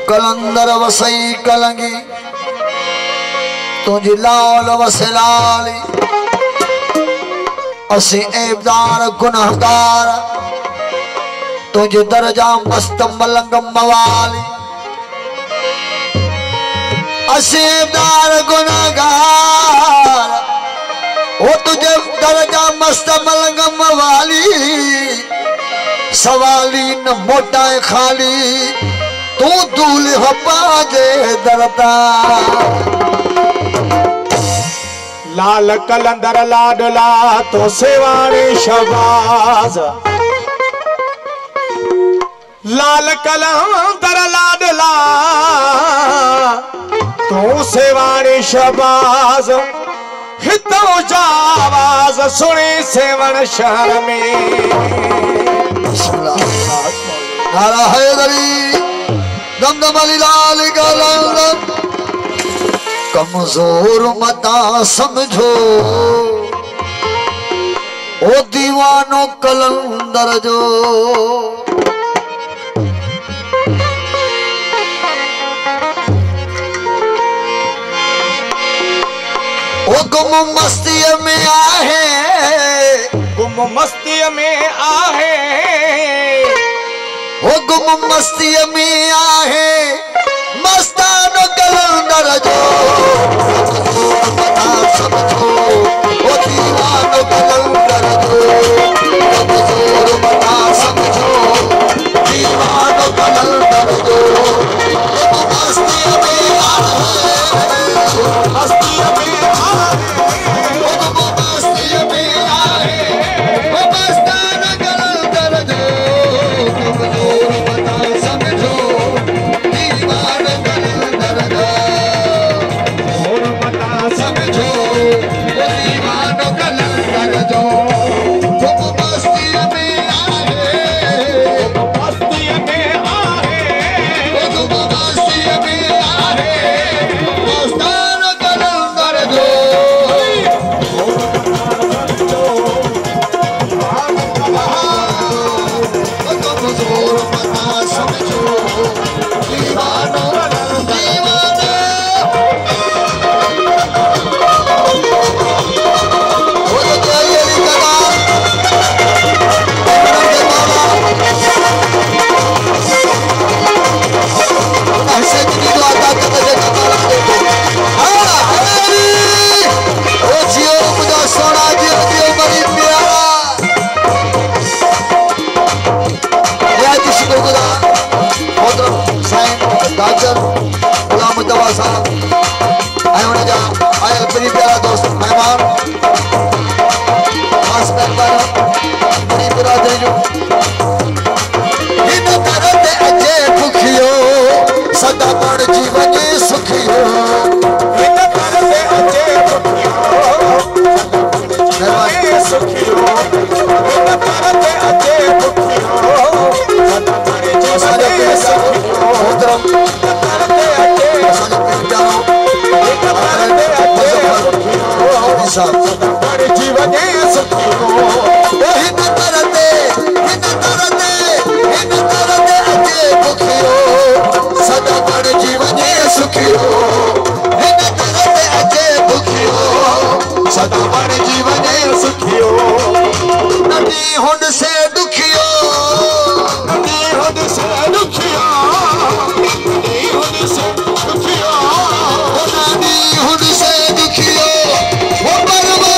कलंदर वसई कलंगी तुझी लाल वसलाली असी ऐबदार गुनहगार तुझे दर्जा मस्त मलंग मवाली असी ऐबदार गुनहगार वो तुझे दर्जा मस्त मलंग मवाली सवाली न मोटा खाली तू दूल्हे हपाजे दरता लाल कलंदर लाडला तो सेवानी शबाज लाल कलंदर लाडला तो सेवानी शबाज हितो जावाज सुनी सेवन शहर में नारा हैदरी दमदम अली लाल कलंदर कमजोर मता समझो ओ दीवानो कलंदर जो ओ गुम मस्ती में आहे गुम मस्ती में आहे ओ गुम मस्ती में आहे मस्तानो कलंदर जो मता समझो ओ दीवानो कलंदर जो कमजोर मता समझो दीवानो कलंदर जो मस्ती में आहे मस्ती में आहे मस्ती में आहे मस्तानो कलंदर जो कमजोर मता समझो दीवानो कलंदर जो समझो दीवानो कलंदर जो तुम मस्ती में आहे मस्ती में आहे तुम मस्ती में आहे मस्तानो कलंदर जो कमजोर मता समझो दीवानो दीवानो दोस्त मेहमान खास मेहमान बड़ी बिरादरी जो इन करते अचे भुखियो सदा बड़ जीवन सुखियो इन करते अचे भुखियो सुखियो इन करते अचे भुखियो सदा बड़ जीवन सुखियो मोहतरम करते अचे बड़े जीवन सुखियो हिन करते अचे भुखियो सदा बड़ जीवन सुखियो हिन करते अचे भुखियो सदा बड़ जीवन सुखियो नदी हुन से दुखियो नदी हुन से दुखियो नदी हुन से दुखियो नदी हुन से दुखियो वो परवा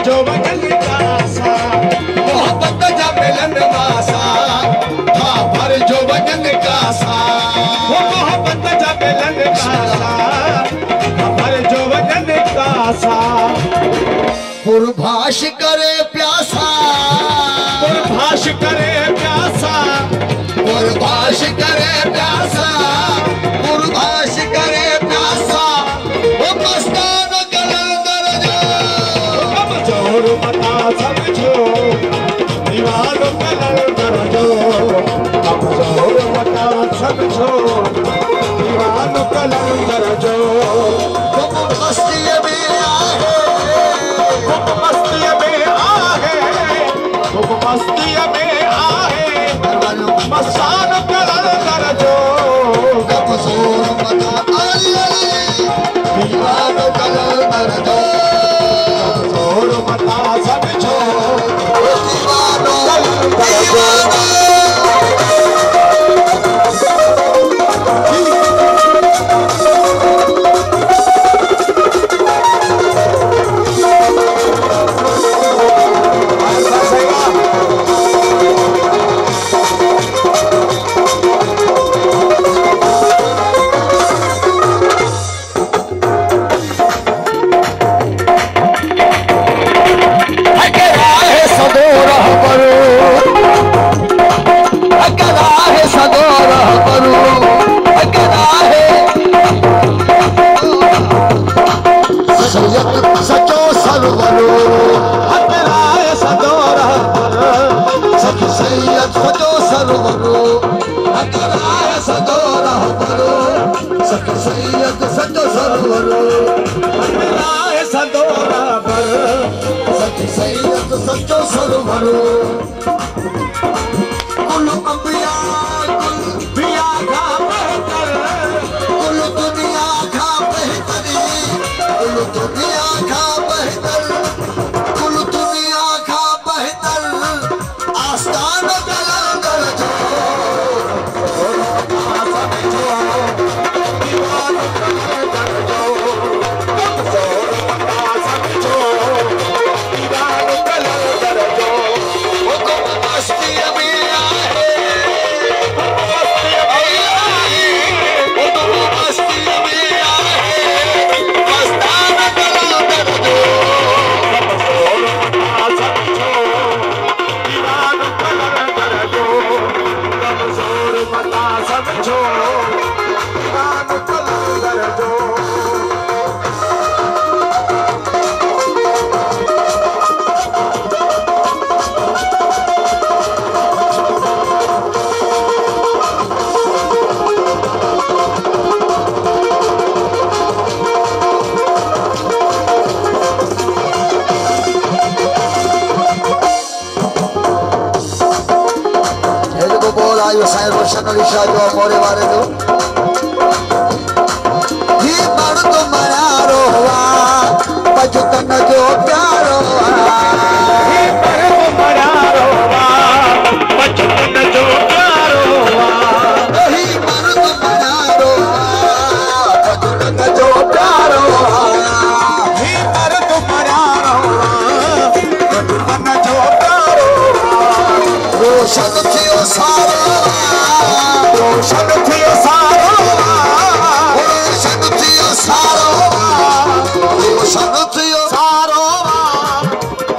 जो वजन का सा मोहब्बत जा मिलन वासा था भर जो वजन का सा वो मोहब्बत जा मिलन का सा था भर जो वजन का सा पूर्वाश करे प्यासा पूर्वाश करे प्यासा पूर्वाश करे प्यासा पूर्वाश करे प्यासा वो मस्तान कलंदर जो कमजोर मता समझो दीवानो कलंदर जो कमजोर मता समझो दीवानो कलंदर जो तुम मस्ती में आहे मस्ती में आहे मस्ती में आहे मसान कलंदर जो कमजोर मता दीवानो कलंदर जो कमजोर मता समझो दीवानो दीवानो सचो सरवरो हतराय सदोरा सखी सैयद सजो सरवरो हतराय सदोरा बरो सखी सैयद सजो सरवरो हतराय सदोरा पर सखी सैयद सजो सरवरो कुल अंबिया कुल बिया का बेहतर कुल दुनिया का बेहतरी कुल दुनिया का बेहतर कुल दुनिया का बेहतर आस्थान कलंदर जो वो तो मस्ती में आहे वो तो मस्ती में आहे मस्तान कलंदर जो समझो दीवानो कलंदर जो Io sai roshano lishajo amore vare do hi mardo mararo wa bajutan jo pyaro ही परम मरारो वा बचपन जो प्यारो वा hi mardo mararo wa bajutan jo pyaro ही परम मरारो वा बचपन जो प्यारो वा roshan thiyo saro रोशन थियो सारो वा roshan thiyo saro roshan thiyo सारो वा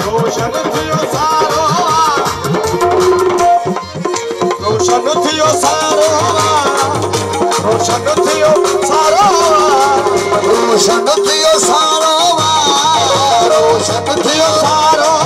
रोशन थियो सारो वा रोशन थियो सारो वा रोशन थियो सारो वा roshan thiyo saro roshan thiyo सारो